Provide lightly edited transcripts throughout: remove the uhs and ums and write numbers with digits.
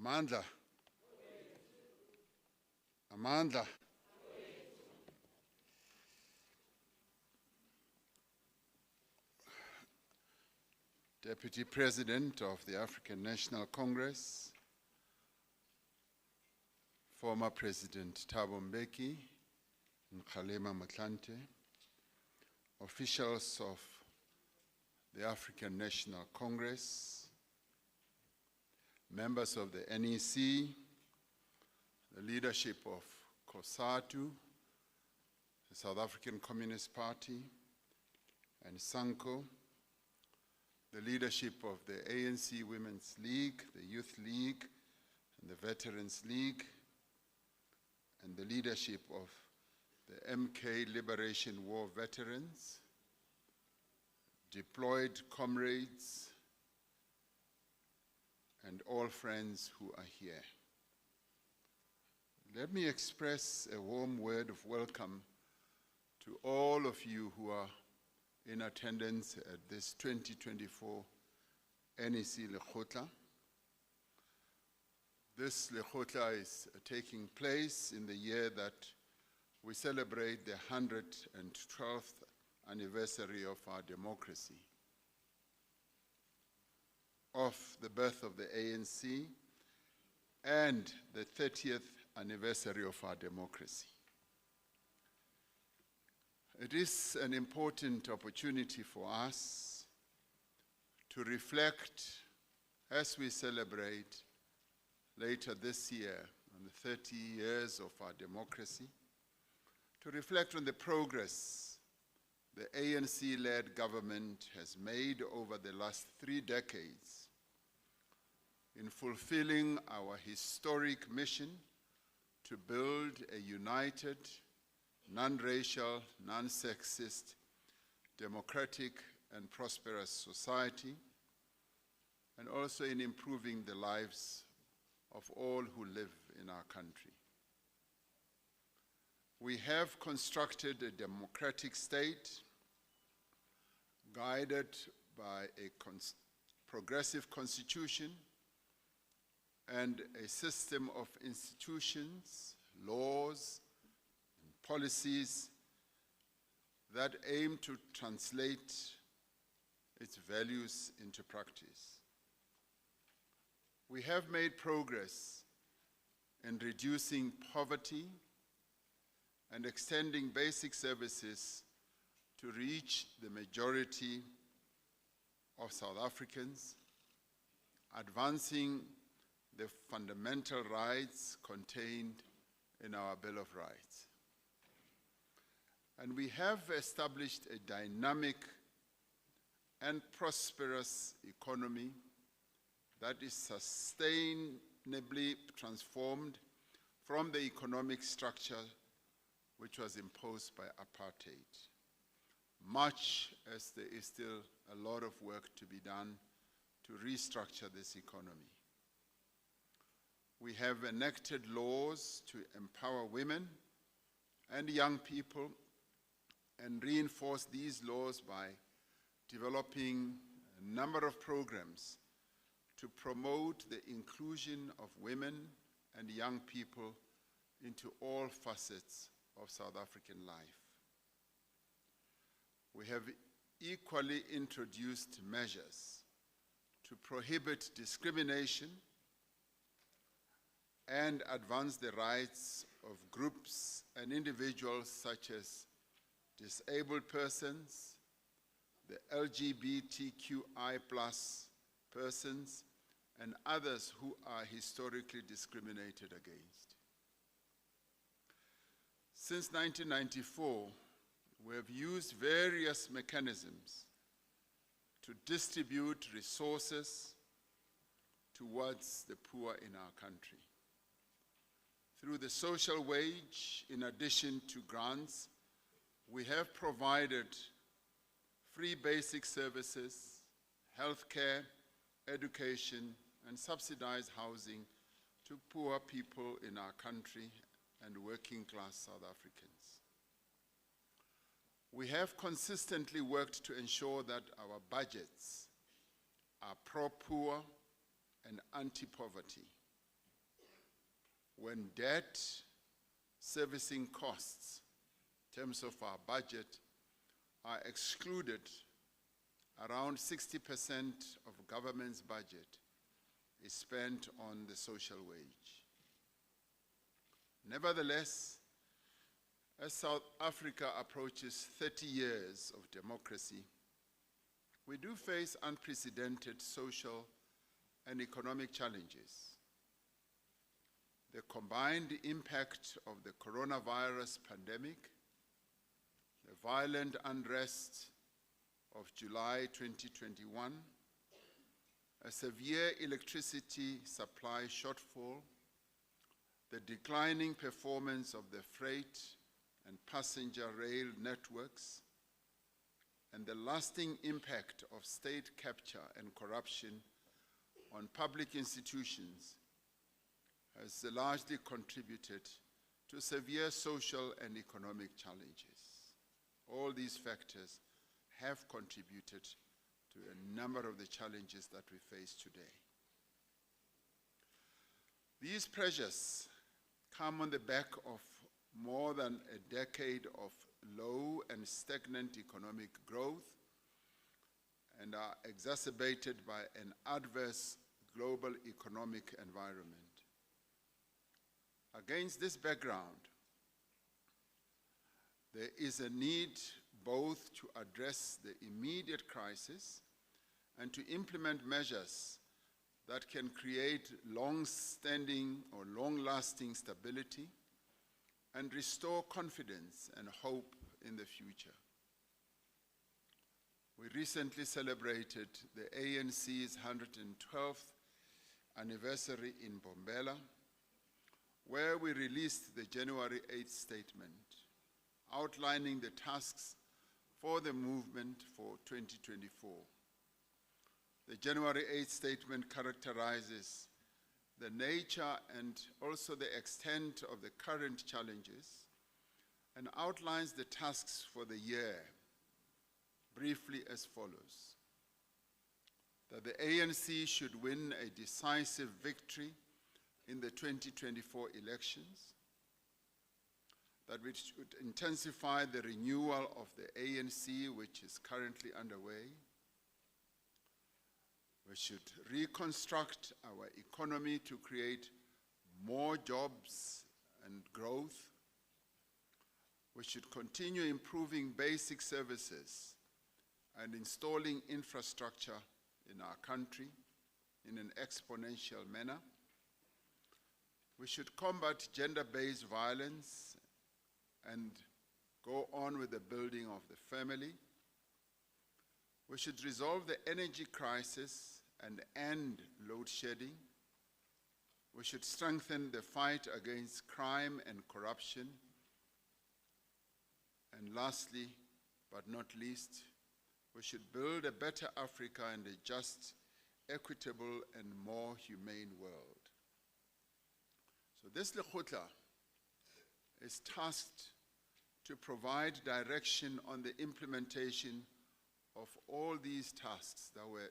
Amandla. Amandla. Deputy President of the African National Congress, former President Thabo Mbeki, Kgalema Motlanthe, officials of the African National Congress, members of the NEC, the leadership of COSATU, the South African Communist Party, and SANCO, the leadership of the ANC Women's League, the Youth League, and the Veterans League, and the leadership of the MK Liberation War veterans, deployed comrades, and all friends who are here. Let me express a warm word of welcome to all of you who are in attendance at this 2024 NEC Lekgotla. This Lekgotla is taking place in the year that we celebrate the 112th anniversary of our democracy, of the birth of the ANC, and the 30th anniversary of our democracy. It is an important opportunity for us to reflect as we celebrate later this year on the 30 years of our democracy, to reflect on the progress the ANC-led government has made over the last 3 decades in fulfilling our historic mission to build a united, non-racial, non-sexist, democratic and prosperous society, and also in improving the lives of all who live in our country. We have constructed a democratic state guided by a progressive constitution and a system of institutions, laws, and policies that aim to translate its values into practice. We have made progress in reducing poverty and extending basic services to reach the majority of South Africans, advancing the fundamental rights contained in our Bill of Rights. And we have established a dynamic and prosperous economy that is sustainably transformed from the economic structure which was imposed by apartheid, much as there is still a lot of work to be done to restructure this economy. We have enacted laws to empower women and young people and reinforce these laws by developing a number of programs to promote the inclusion of women and young people into all facets of South African life. We have equally introduced measures to prohibit discrimination and advance the rights of groups and individuals such as disabled persons, the LGBTQI+ persons, and others who are historically discriminated against. Since 1994, we have used various mechanisms to distribute resources towards the poor in our country. Through the social wage, in addition to grants, we have provided free basic services, healthcare, education, and subsidized housing to poor people in our country and working class South Africans. We have consistently worked to ensure that our budgets are pro-poor and anti-poverty, when debt servicing costs, in terms of our budget, are excluded, around 60% of government's budget is spent on the social wage. Nevertheless, as South Africa approaches 30 years of democracy, we do face unprecedented social and economic challenges. The combined impact of the coronavirus pandemic, the violent unrest of July 2021, a severe electricity supply shortfall, the declining performance of the freight and passenger rail networks, and the lasting impact of state capture and corruption on public institutions has largely contributed to severe social and economic challenges. All these factors have contributed to a number of the challenges that we face today. These pressures come on the back of more than a decade of low and stagnant economic growth and are exacerbated by an adverse global economic environment. Against this background, there is a need both to address the immediate crisis and to implement measures that can create long-standing or long-lasting stability and restore confidence and hope in the future. We recently celebrated the ANC's 112th anniversary in Mbombela, where we released the January 8th statement, outlining the tasks for the movement for 2024. The January 8th statement characterizes the nature and also the extent of the current challenges and outlines the tasks for the year briefly as follows: that the ANC should win a decisive victory in the 2024 elections, that we should intensify the renewal of the ANC, which is currently underway. We should reconstruct our economy to create more jobs and growth. We should continue improving basic services and installing infrastructure in our country in an exponential manner. We should combat gender-based violence and go on with the building of the family. We should resolve the energy crisis and end load shedding. We should strengthen the fight against crime and corruption. And lastly, but not least, we should build a better Africa and a just, equitable, and more humane world. So this Lekgotla is tasked to provide direction on the implementation of all these tasks that were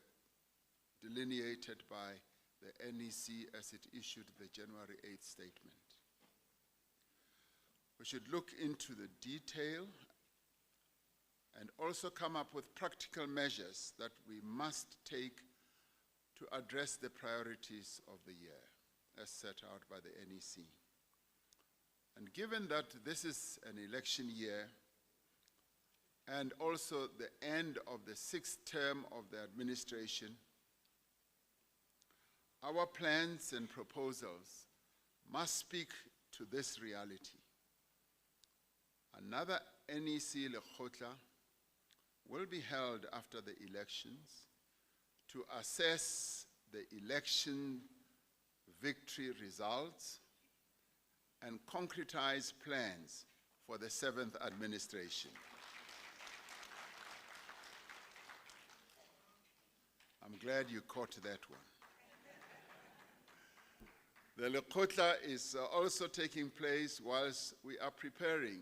delineated by the NEC as it issued the January 8th statement. We should look into the detail and also come up with practical measures that we must take to address the priorities of the year as set out by the NEC. And given that this is an election year and also the end of the 6th term of the administration, our plans and proposals must speak to this reality. Another NEC Lekgotla will be held after the elections to assess the election victory results and concretize plans for the 7th administration. I'm glad you caught that one. The Lekgotla is also taking place whilst we are preparing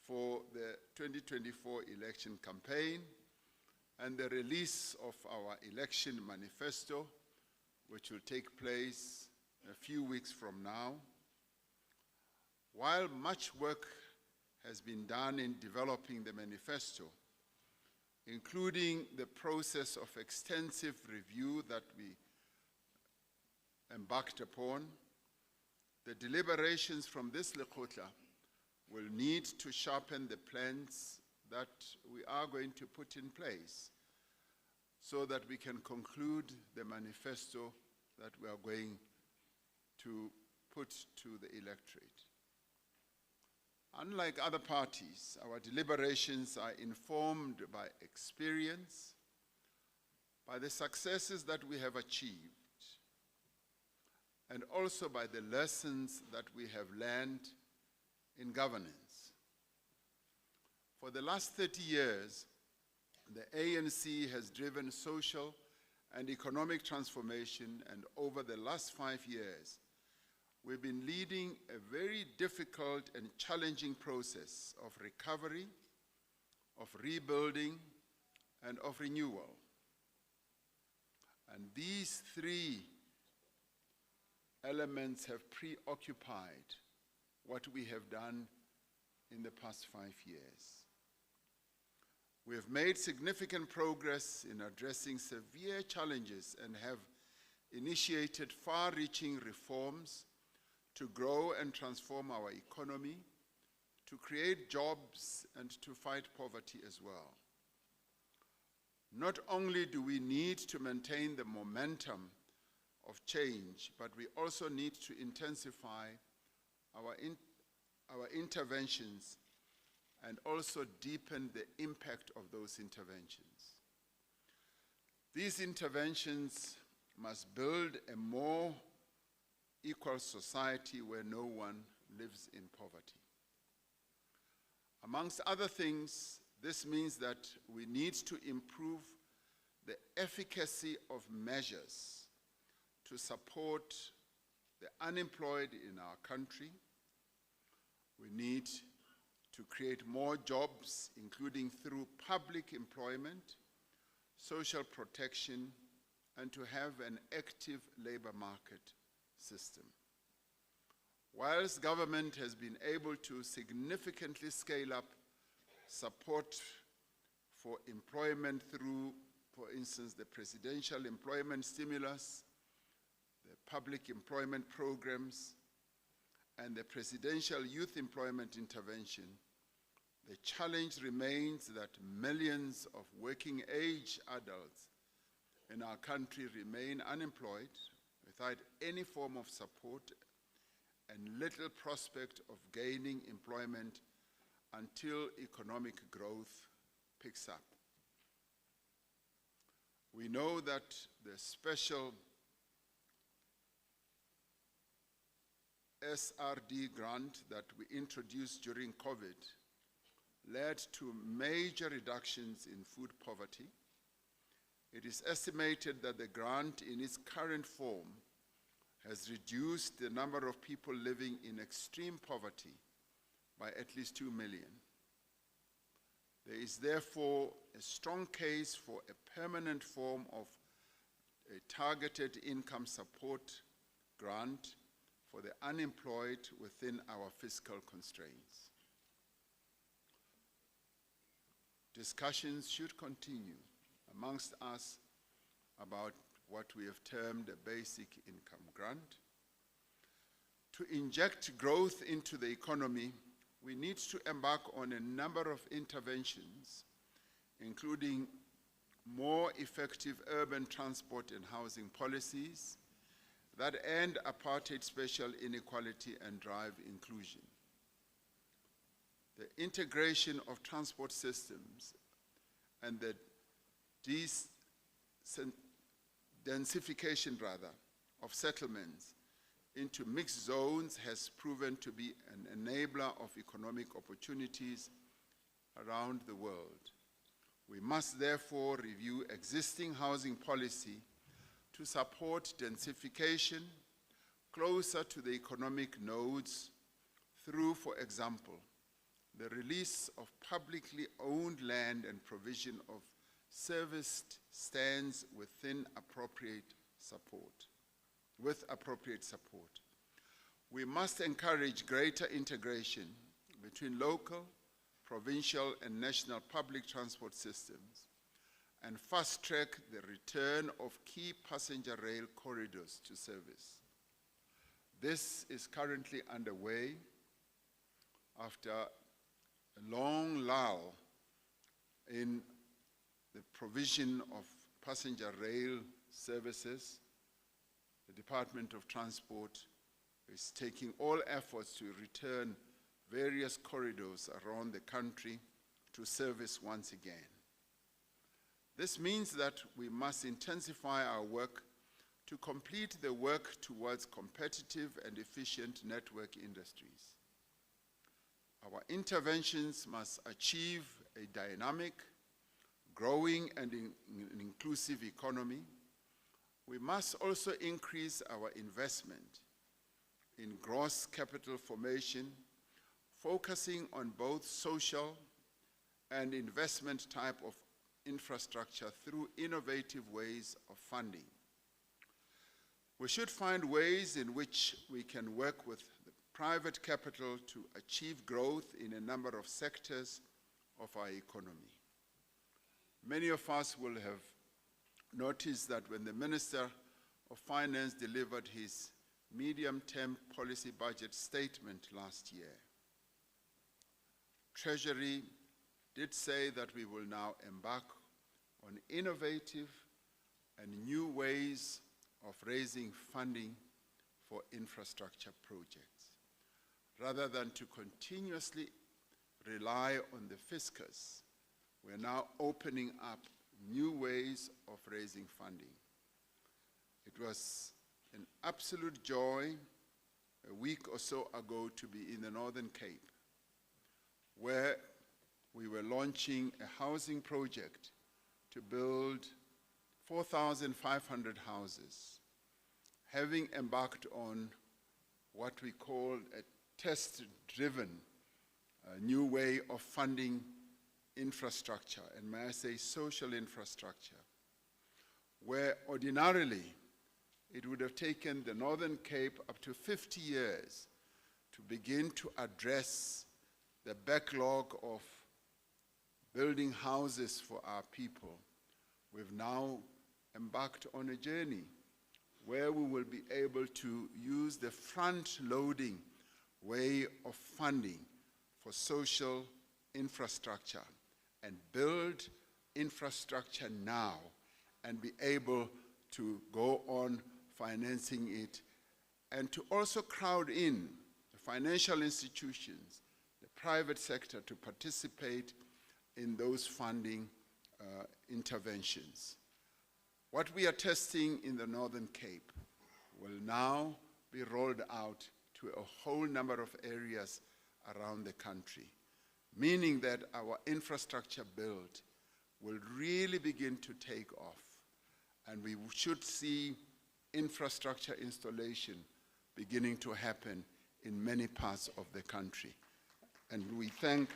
for the 2024 election campaign and the release of our election manifesto, which will take place a few weeks from now, While much work has been done in developing the manifesto, including the process of extensive review that we embarked upon, the deliberations from this Lekgotla will need to sharpen the plans that we are going to put in place so that we can conclude the manifesto that we are going to put to the electorate. Unlike other parties, our deliberations are informed by experience, by the successes that we have achieved, and also by the lessons that we have learned in governance. For the last 30 years, the ANC has driven social and economic transformation, and over the last 5 years, we've been leading a very difficult and challenging process of recovery, of rebuilding, and of renewal. And these three elements have preoccupied what we have done in the past 5 years. We have made significant progress in addressing severe challenges and have initiated far-reaching reforms to grow and transform our economy, to create jobs and to fight poverty as well. Not only do we need to maintain the momentum of change, but we also need to intensify our interventions and also deepen the impact of those interventions. These interventions must build a more equal society where no one lives in poverty. Amongst other things, this means that we need to improve the efficacy of measures to support the unemployed in our country. We need to create more jobs, including through public employment, social protection, and to have an active labor market system. Whilst government has been able to significantly scale up support for employment through, for instance, the presidential employment stimulus, the public employment programs, and the presidential youth employment intervention, the challenge remains that millions of working-age adults in our country remain unemployed without any form of support and little prospect of gaining employment until economic growth picks up. We know that the special SRD grant that we introduced during COVID led to major reductions in food poverty. It is estimated that the grant in its current form has reduced the number of people living in extreme poverty by at least 2 million. There is therefore a strong case for a permanent form of a targeted income support grant for the unemployed within our fiscal constraints. Discussions should continue amongst us about what we have termed a basic income grant. To inject growth into the economy, we need to embark on a number of interventions, including more effective urban transport and housing policies that end apartheid spatial inequality and drive inclusion. The integration of transport systems and the densification of settlements into mixed zones has proven to be an enabler of economic opportunities around the world. We must therefore review existing housing policy to support densification closer to the economic nodes through, for example, the release of publicly owned land and provision of serviced stands with appropriate support. We must encourage greater integration between local, provincial, and national public transport systems and fast-track the return of key passenger rail corridors to service. This is currently underway after a long lull in the provision of passenger rail services. The Department of Transport is taking all efforts to return various corridors around the country to service once again. This means that we must intensify our work to complete the work towards competitive and efficient network industries. Our interventions must achieve a dynamic, growing, and inclusive economy. We must also increase our investment in gross capital formation, focusing on both social and investment type of infrastructure through innovative ways of funding. We should find ways in which we can work with the private capital to achieve growth in a number of sectors of our economy. Many of us will have noticed that when the Minister of Finance delivered his medium-term policy budget statement last year, Treasury did say that we will now embark on innovative and new ways of raising funding for infrastructure projects. Rather than to continuously rely on the fiscus, we're now opening up new ways of raising funding. It was an absolute joy a week or so ago to be in the Northern Cape, where we were launching a housing project to build 4,500 houses, having embarked on what we call a test-driven new way of funding infrastructure, and may I say social infrastructure, where ordinarily it would have taken the Northern Cape up to 50 years to begin to address the backlog of building houses for our people. We've now embarked on a journey where we will be able to use the front-loading way of funding for social infrastructure and build infrastructure now and be able to go on financing it, and to also crowd in the financial institutions, the private sector, to participate in those funding interventions. What we are testing in the Northern Cape will now be rolled out to a whole number of areas around the country, meaning that our infrastructure build will really begin to take off, and we should see infrastructure installation beginning to happen in many parts of the country. And we thank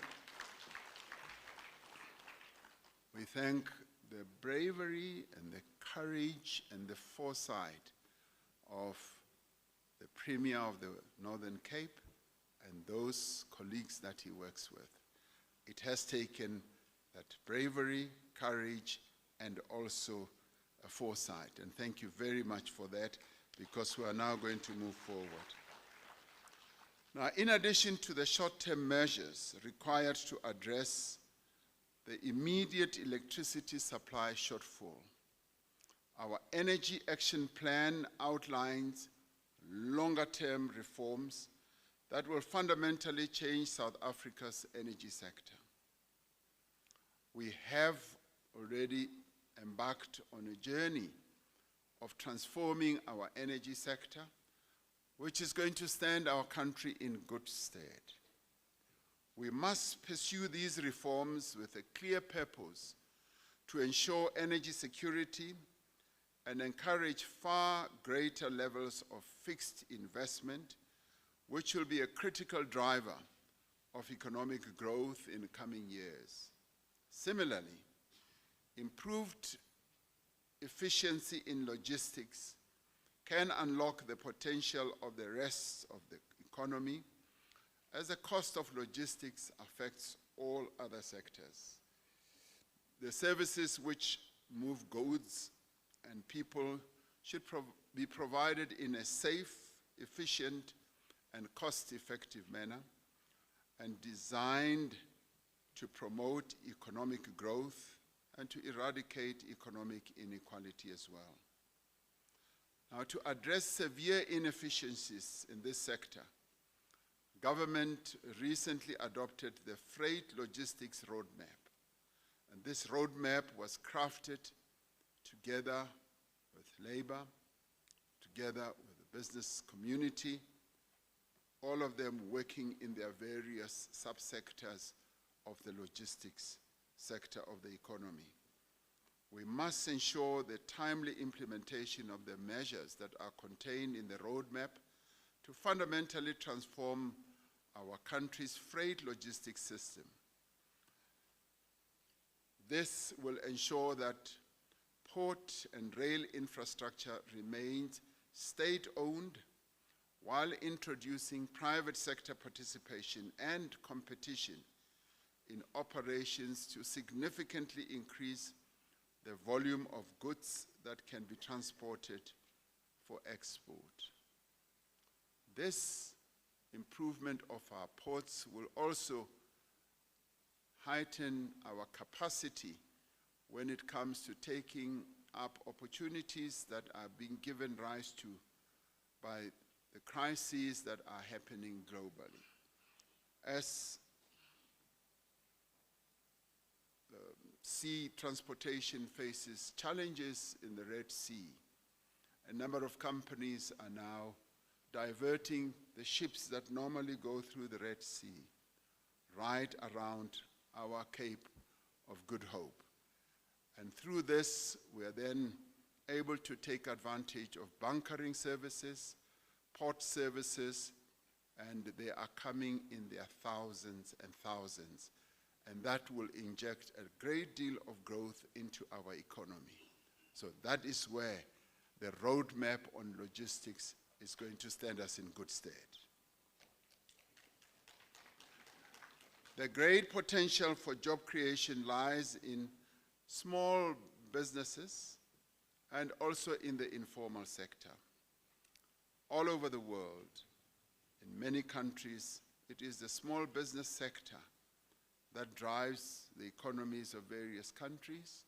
the bravery and the courage and the foresight of the Premier of the Northern Cape and those colleagues that he works with. It has taken that bravery, courage, and also a foresight. And thank you very much for that, because we are now going to move forward. Now, in addition to the short-term measures required to address the immediate electricity supply shortfall, our Energy Action Plan outlines longer-term reforms that will fundamentally change South Africa's energy sector. We have already embarked on a journey of transforming our energy sector, which is going to stand our country in good stead. We must pursue these reforms with a clear purpose to ensure energy security and encourage far greater levels of fixed investment, which will be a critical driver of economic growth in the coming years. Similarly, improved efficiency in logistics can unlock the potential of the rest of the economy, as the cost of logistics affects all other sectors. The services which move goods and people should be provided in a safe, efficient, and cost-effective manner, and designed to promote economic growth and to eradicate economic inequality as well. Now, to address severe inefficiencies in this sector, government recently adopted the Freight Logistics Roadmap. And this roadmap was crafted together with labor, together with the business community, all of them working in their various subsectors of the logistics sector of the economy. We must ensure the timely implementation of the measures that are contained in the roadmap to fundamentally transform our country's freight logistics system. This will ensure that port and rail infrastructure remains state-owned while introducing private sector participation and competition in operations to significantly increase the volume of goods that can be transported for export. This improvement of our ports will also heighten our capacity when it comes to taking up opportunities that are being given rise to by the crises that are happening globally. As sea transportation faces challenges in the Red Sea, a number of companies are now diverting the ships that normally go through the Red Sea right around our Cape of Good Hope. And through this, we are then able to take advantage of bunkering services, port services, and they are coming in their thousands and thousands. And that will inject a great deal of growth into our economy. So that is where the roadmap on logistics is going to stand us in good stead. The great potential for job creation lies in small businesses and also in the informal sector. All over the world, in many countries, it is the small business sector that drives the economies of various countries,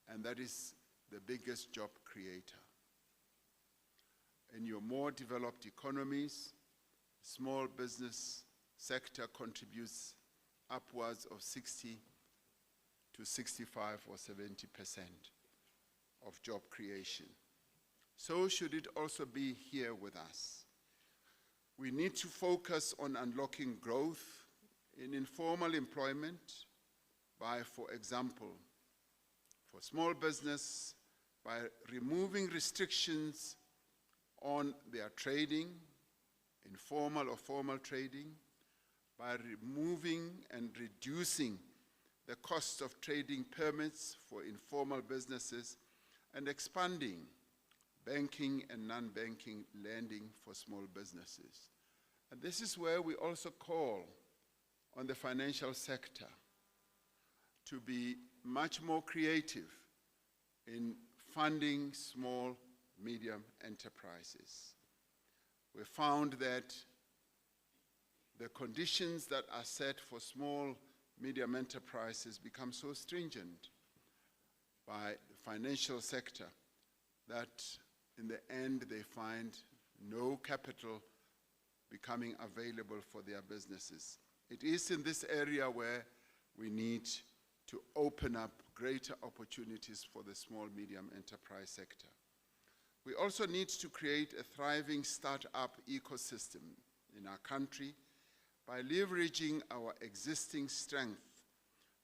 and that is the biggest job creator. In your more developed economies, small business sector contributes upwards of 60 to 65 or 70% of job creation. So should it also be here with us. We need to focus on unlocking growth in informal employment by, for example, for small business, by removing restrictions on their trading, informal or formal trading, by removing and reducing the cost of trading permits for informal businesses and expanding banking and non-banking lending for small businesses. And this is where we also call on the financial sector to be much more creative in funding small, medium enterprises. We found that the conditions that are set for small, medium enterprises become so stringent by the financial sector that in the end they find no capital becoming available for their businesses. It is in this area where we need to open up greater opportunities for the small, medium enterprise sector. We also need to create a thriving startup ecosystem in our country by leveraging our existing strength,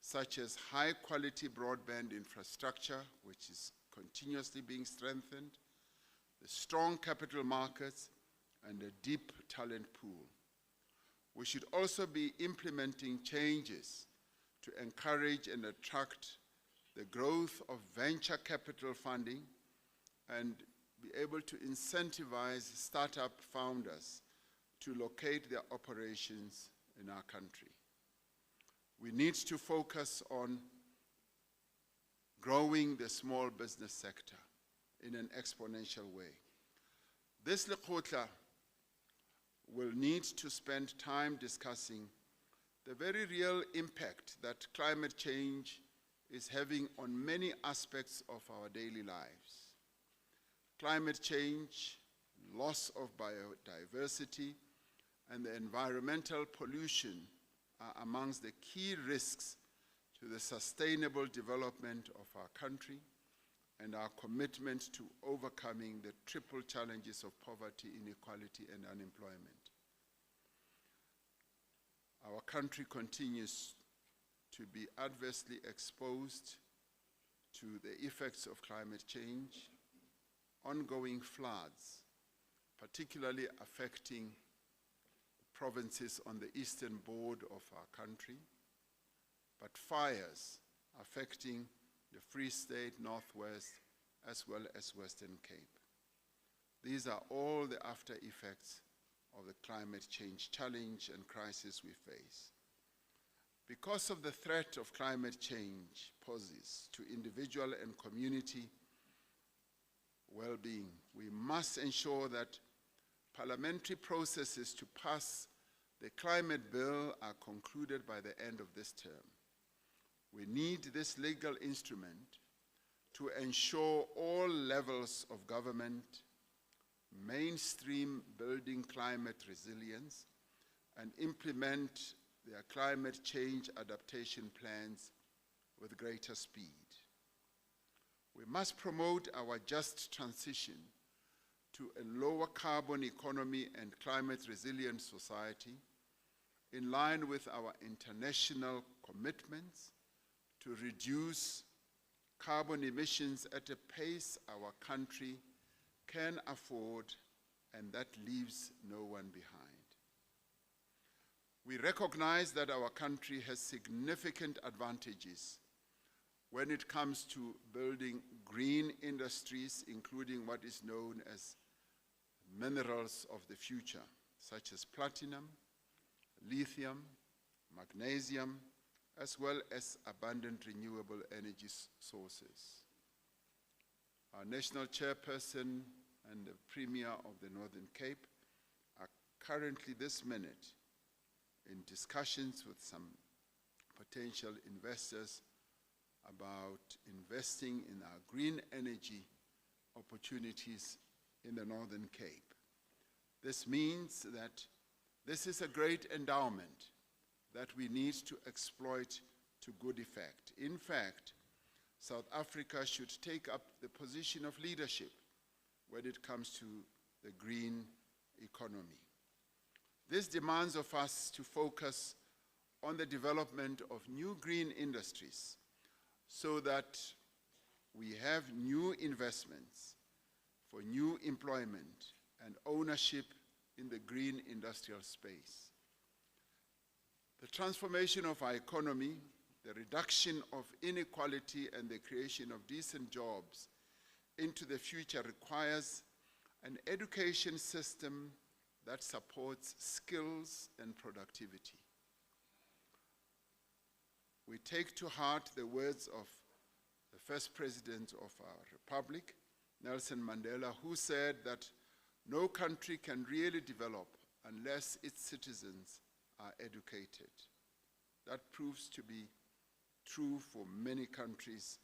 such as high-quality broadband infrastructure, which is continuously being strengthened, the strong capital markets, and a deep talent pool. We should also be implementing changes to encourage and attract the growth of venture capital funding and be able to incentivize startup founders to locate their operations in our country. We need to focus on growing the small business sector in an exponential way. This Lekgotla will need to spend time discussing the very real impact that climate change is having on many aspects of our daily lives. Climate change, loss of biodiversity, and the environmental pollution are amongst the key risks to the sustainable development of our country and our commitment to overcoming the triple challenges of poverty, inequality, and unemployment. Our country continues to be adversely exposed to the effects of climate change, ongoing floods, particularly affecting provinces on the eastern border of our country, but fires affecting the Free State, Northwest, as well as Western Cape. These are all the after effects of the climate change challenge and crisis we face. Because of the threat of climate change poses to individual and community well-being, we must ensure that parliamentary processes to pass the climate bill are concluded by the end of this term. We need this legal instrument to ensure all levels of government mainstream building climate resilience and implement their climate change adaptation plans with greater speed. We must promote our just transition to a lower carbon economy and climate resilient society in line with our international commitments to reduce carbon emissions at a pace our country can afford and that leaves no one behind. We recognize that our country has significant advantages when it comes to building green industries, including what is known as minerals of the future, such as platinum, lithium, magnesium, as well as abundant renewable energy sources. Our national chairperson and the Premier of the Northern Cape are currently this minute in discussions with some potential investors about investing in our green energy opportunities in the Northern Cape. This means that this is a great endowment that we need to exploit to good effect. In fact, South Africa should take up the position of leadership when it comes to the green economy. This demands of us to focus on the development of new green industries so that we have new investments for new employment and ownership in the green industrial space. The transformation of our economy, the reduction of inequality, and the creation of decent jobs into the future requires an education system that supports skills and productivity. We take to heart the words of the first president of our republic, Nelson Mandela, who said that no country can really develop unless its citizens are educated. That proves to be true for many countries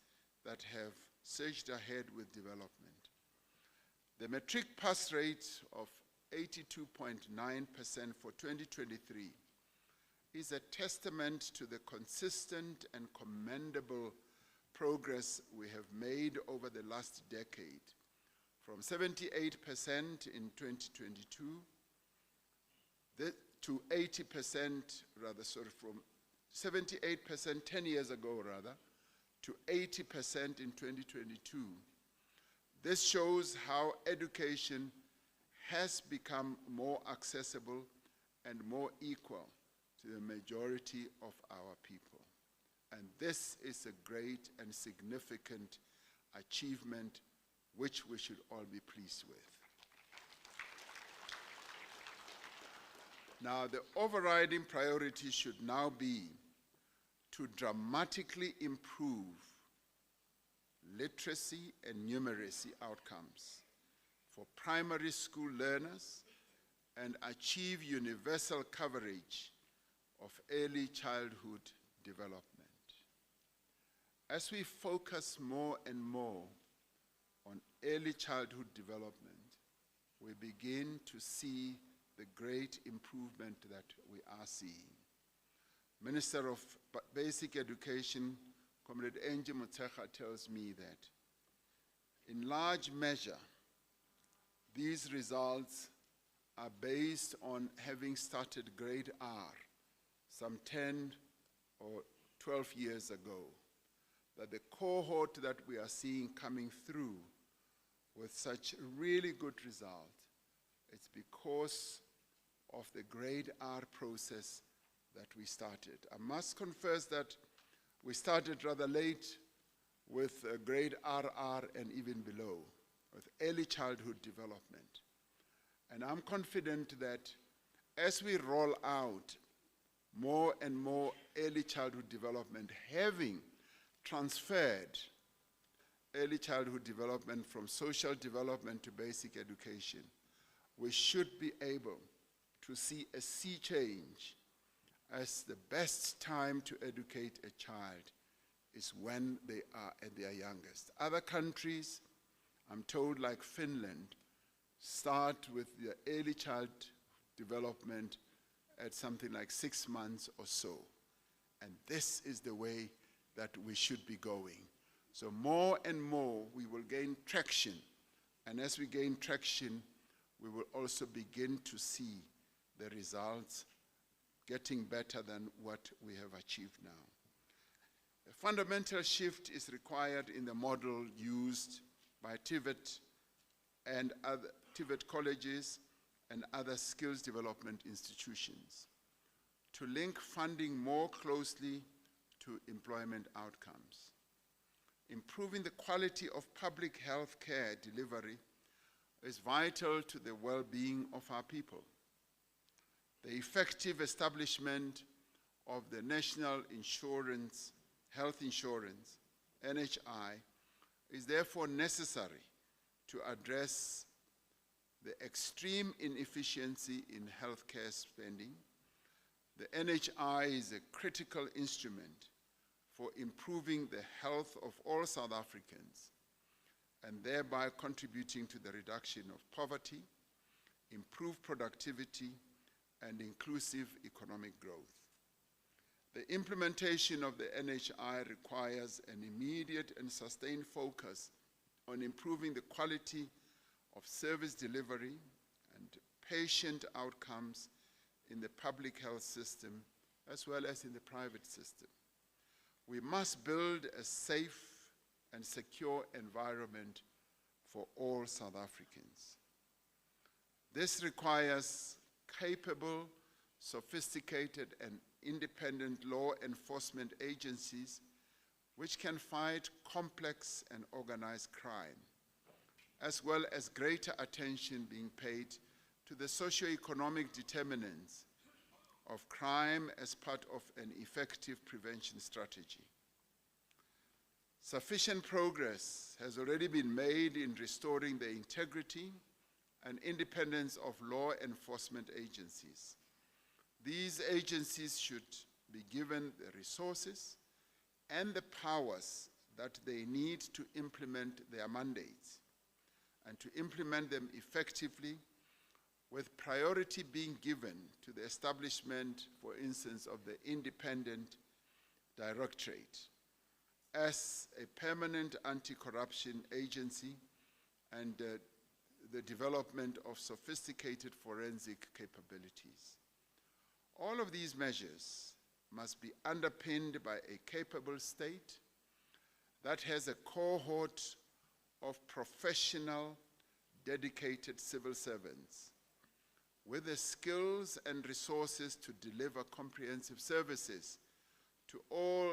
that have surged ahead with development. The matric pass rate of 82.9% for 2023 is a testament to the consistent and commendable progress we have made over the last decade, from 78% in 2022 to 80%, from 78% 10 years ago, to 80% in 2022. This shows how education has become more accessible and more equal to the majority of our people. And this is a great and significant achievement which we should all be pleased with. Now, the overriding priority should now be to dramatically improve literacy and numeracy outcomes for primary school learners and achieve universal coverage of early childhood development. As we focus more and more on early childhood development, we begin to see the great improvement that we are seeing. Minister of Basic Education, Comrade Angie Motshekga, tells me that in large measure, these results are based on having started grade R some 10 or 12 years ago, that the cohort that we are seeing coming through with such really good results, it's because of the grade R process that we started. I must confess that we started rather late with grade RR and even below, with early childhood development. And I'm confident that as we roll out more and more early childhood development, having transferred early childhood development from social development to basic education, we should be able to see a sea change, as the best time to educate a child is when they are at their youngest. Other countries, I'm told, like Finland, start with the early child development at something like 6 months or so. And this is the way that we should be going. So more and more we will gain traction. And as we gain traction, we will also begin to see the results getting better than what we have achieved now. A fundamental shift is required in the model used by TVET and other TVET colleges and other skills development institutions to link funding more closely to employment outcomes. Improving the quality of public health care delivery is vital to the well-being of our people. The effective establishment of the National Health Insurance, NHI, is therefore necessary to address the extreme inefficiency in healthcare spending. The NHI is a critical instrument for improving the health of all South Africans and thereby contributing to the reduction of poverty, improved productivity, and inclusive economic growth. The implementation of the NHI requires an immediate and sustained focus on improving the quality of service delivery and patient outcomes in the public health system as well as in the private system. We must build a safe and secure environment for all South Africans. This requires capable, sophisticated, and independent law enforcement agencies which can fight complex and organized crime, as well as greater attention being paid to the socio-economic determinants of crime as part of an effective prevention strategy. Sufficient progress has already been made in restoring the integrity and independence of law enforcement agencies. These agencies should be given the resources and the powers that they need to implement their mandates, and to implement them effectively, with priority being given to the establishment, for instance, of the Independent Directorate as a permanent anti-corruption agency, and the development of sophisticated forensic capabilities. All of these measures must be underpinned by a capable state that has a cohort of professional, dedicated civil servants with the skills and resources to deliver comprehensive services to all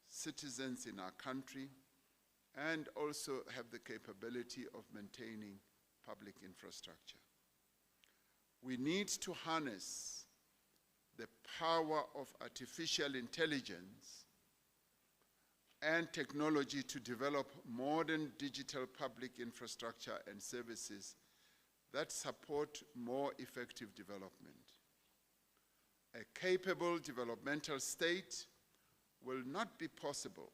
citizens in our country and also have the capability of maintaining public infrastructure. We need to harness the power of artificial intelligence and technology to develop modern digital public infrastructure and services that support more effective development. A capable developmental state will not be possible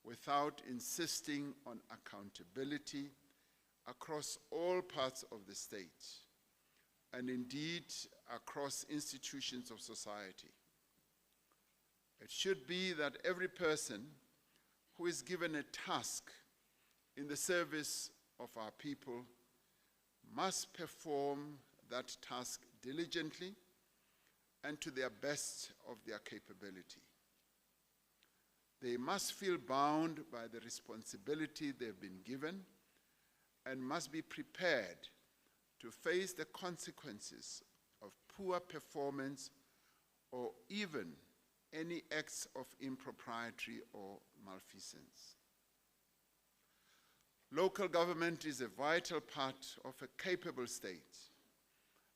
without insisting on accountability across all parts of the state, and indeed across institutions of society. It should be that every person who is given a task in the service of our people must perform that task diligently and to their best of their capability. They must feel bound by the responsibility they've been given and must be prepared to face the consequences of poor performance or even any acts of impropriety or malfeasance. Local government is a vital part of a capable state,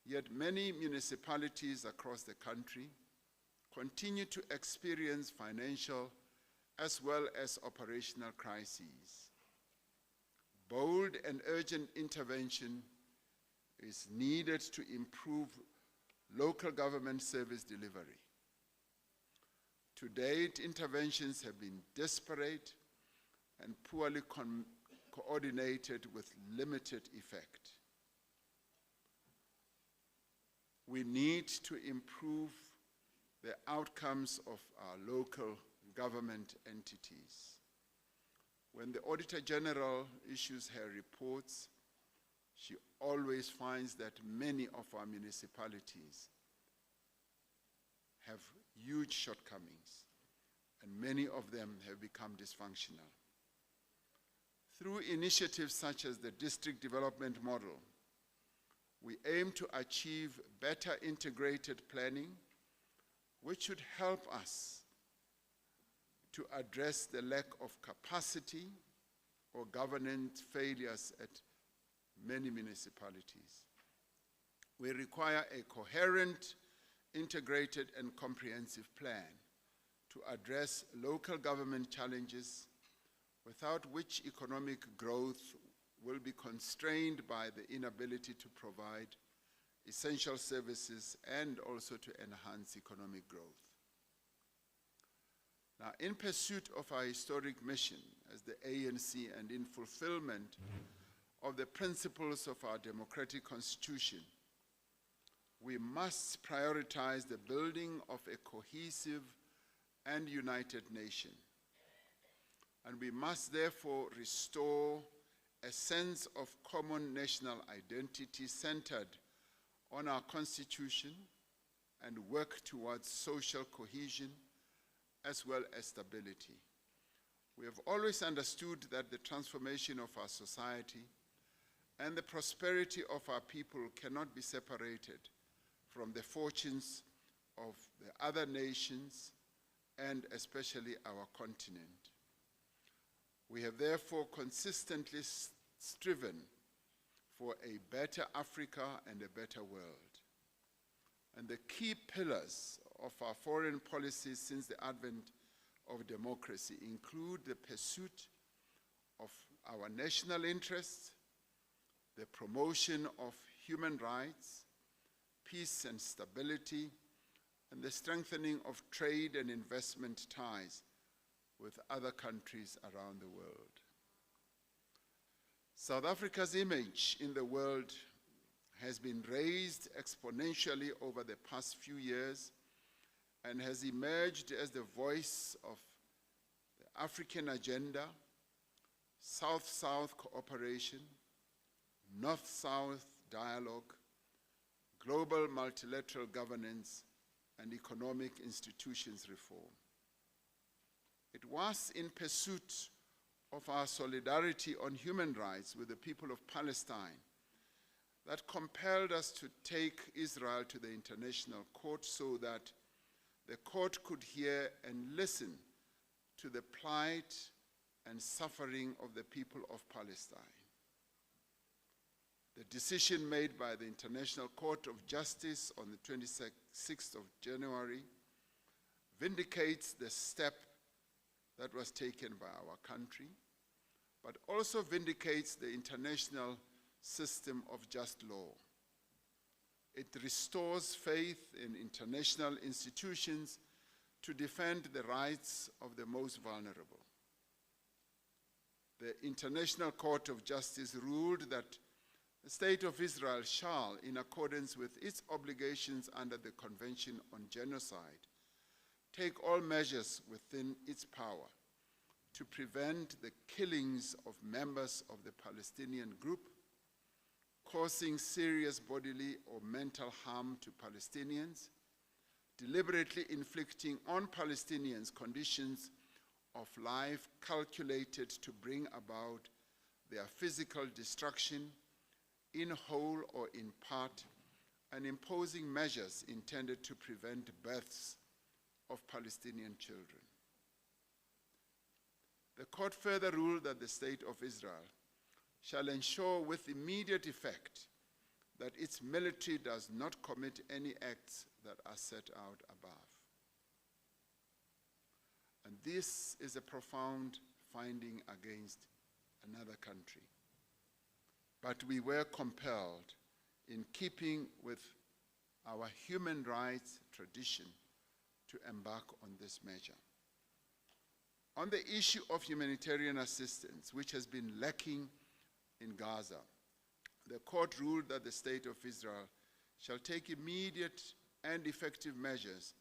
yet many municipalities across the country continue to experience financial as well as operational crises. Bold and urgent intervention is needed to improve local government service delivery. To date, interventions have been disparate and poorly coordinated with limited effect. We need to improve the outcomes of our local government entities. When the Auditor General issues her reports, she always finds that many of our municipalities have huge shortcomings, and many of them have become dysfunctional. Through initiatives such as the District Development Model, we aim to achieve better integrated planning, which should help us to address the lack of capacity or governance failures at many municipalities. We require a coherent, integrated, and comprehensive plan to address local government challenges, without which economic growth will be constrained by the inability to provide essential services and also to enhance economic growth. Now, in pursuit of our historic mission as the ANC and in fulfillment of the principles of our democratic constitution, we must prioritize the building of a cohesive and united nation. And we must therefore restore a sense of common national identity centered on our constitution and work towards social cohesion as well as stability. We have always understood that the transformation of our society and the prosperity of our people cannot be separated from the fortunes of the other nations and especially our continent. We have therefore consistently striven for a better Africa and a better world. And the key pillars of our foreign policy since the advent of democracy include the pursuit of our national interests, the promotion of human rights, peace and stability, and the strengthening of trade and investment ties with other countries around the world. South Africa's image in the world has been raised exponentially over the past few years and has emerged as the voice of the African agenda, South-South cooperation, North-South dialogue, global multilateral governance, and economic institutions reform. It was in pursuit of our solidarity on human rights with the people of Palestine that compelled us to take Israel to the International Court so that the court could hear and listen to the plight and suffering of the people of Palestine. The decision made by the International Court of Justice on the 26th of January vindicates the step that was taken by our country, but also vindicates the international system of just law. It restores faith in international institutions to defend the rights of the most vulnerable. The International Court of Justice ruled that the State of Israel shall, in accordance with its obligations under the Convention on Genocide, take all measures within its power to prevent the killings of members of the Palestinian group, causing serious bodily or mental harm to Palestinians, deliberately inflicting on Palestinians conditions of life calculated to bring about their physical destruction in whole or in part, and imposing measures intended to prevent births of Palestinian children. The court further ruled that the State of Israel shall ensure with immediate effect that its military does not commit any acts that are set out above. And this is a profound finding against another country. But we were compelled, in keeping with our human rights tradition, to embark on this measure. On the issue of humanitarian assistance, which has been lacking in Gaza, the court ruled that the State of Israel shall take immediate and effective measures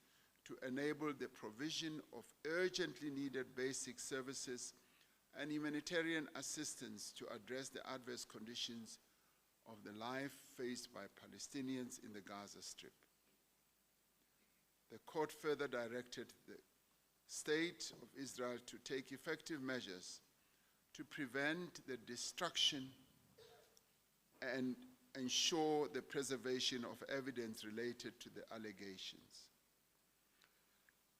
to enable the provision of urgently needed basic services and humanitarian assistance to address the adverse conditions of the life faced by Palestinians in the Gaza Strip. The court further directed the State of Israel to take effective measures to prevent the destruction and ensure the preservation of evidence related to the allegations.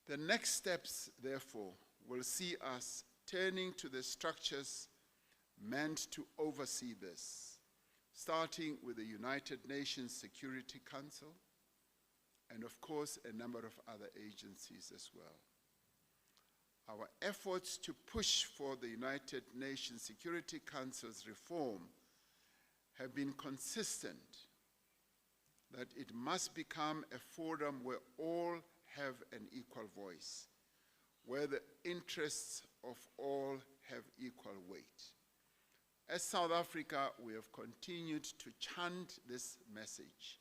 The next steps, therefore, will see us turning to the structures meant to oversee this, starting with the United Nations Security Council and, of course, a number of other agencies as well. Our efforts to push for the United Nations Security Council's reform have been consistent that it must become a forum where all have an equal voice, where the interests of all have equal weight. As South Africa, we have continued to chant this message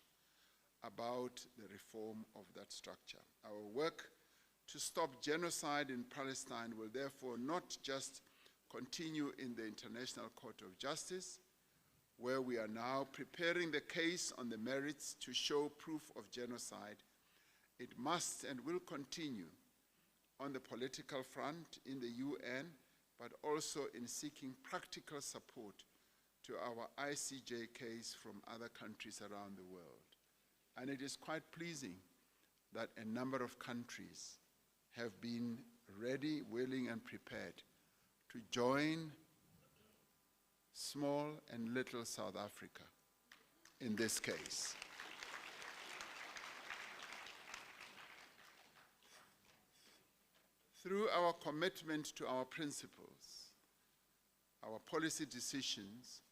about the reform of that structure. Our work to stop genocide in Palestine will therefore not just continue in the International Court of Justice, where we are now preparing the case on the merits to show proof of genocide. It must and will continue on the political front in the UN, but also in seeking practical support to our ICJ case from other countries around the world. And it is quite pleasing that a number of countries have been ready, willing, and prepared to join small and little South Africa in this case. Through our commitment to our principles, our policy decisions,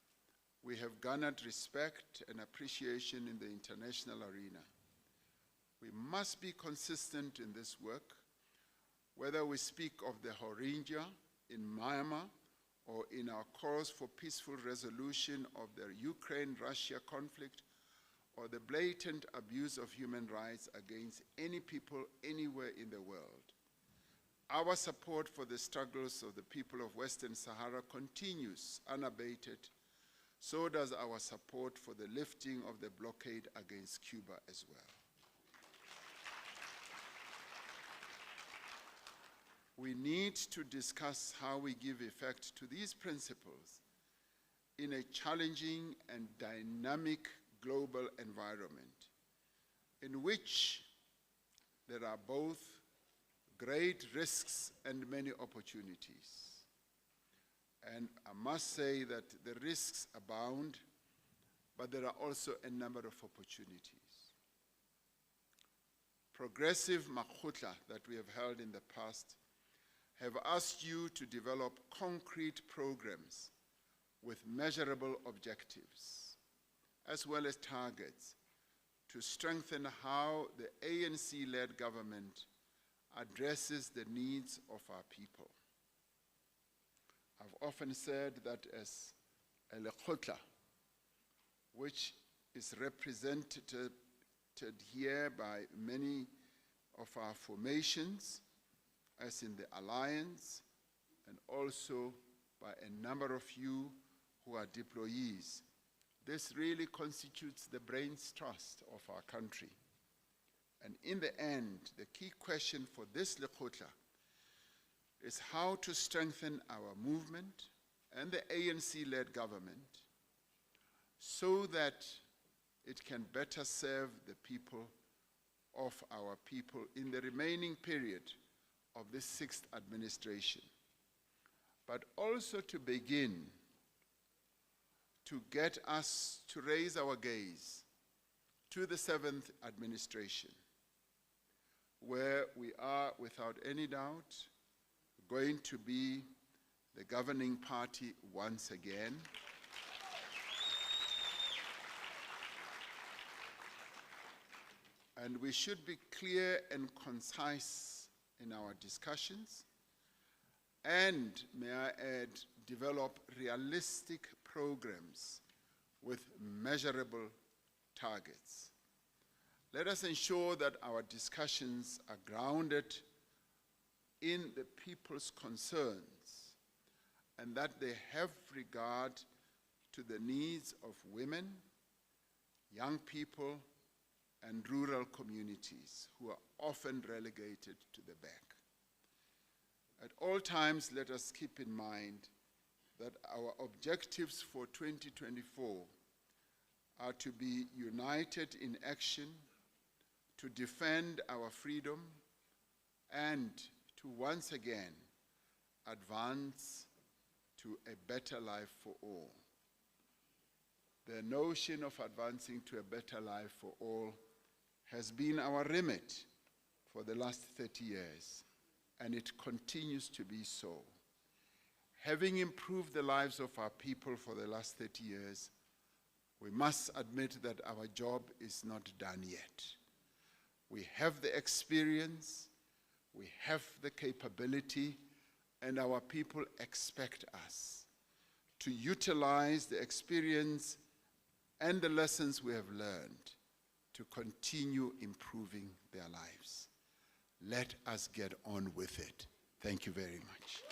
we have garnered respect and appreciation in the international arena. We must be consistent in this work, whether we speak of the Rohingya in Myanmar or in our calls for peaceful resolution of the Ukraine-Russia conflict, or the blatant abuse of human rights against any people anywhere in the world. Our support for the struggles of the people of Western Sahara continues unabated. So does our support for the lifting of the blockade against Cuba as well. We need to discuss how we give effect to these principles in a challenging and dynamic global environment in which there are both great risks and many opportunities. And I must say that the risks abound, but there are also a number of opportunities. Progressive Makgotla that we have held in the past have asked you to develop concrete programs with measurable objectives, as well as targets, to strengthen how the ANC-led government addresses the needs of our people. I've often said that as a Lekgotla, which is represented here by many of our formations, as in the Alliance, and also by a number of you who are deployees, this really constitutes the brains trust of our country. And in the end, the key question for this Lekgotla is how to strengthen our movement and the ANC-led government so that it can better serve the people of our people in the remaining period of this 6th administration, but also to begin to get us to raise our gaze to the 7th administration, where we are, without any doubt, going to be the governing party once again. And we should be clear and concise in our discussions, and, may I add, develop realistic programs with measurable targets. Let us ensure that our discussions are grounded in the people's concerns and that they have regard to the needs of women, young people, and rural communities who are often relegated to the back. At all times, let us keep in mind that our objectives for 2024 are to be united in action, to defend our freedom, and to once again advance to a better life for all. The notion of advancing to a better life for all has been our remit for the last 30 years, and it continues to be so. Having improved the lives of our people for the last 30 years, we must admit that our job is not done yet. We have the experience, we have the capability, and our people expect us to utilize the experience and the lessons we have learned to continue improving their lives. Let us get on with it. Thank you very much.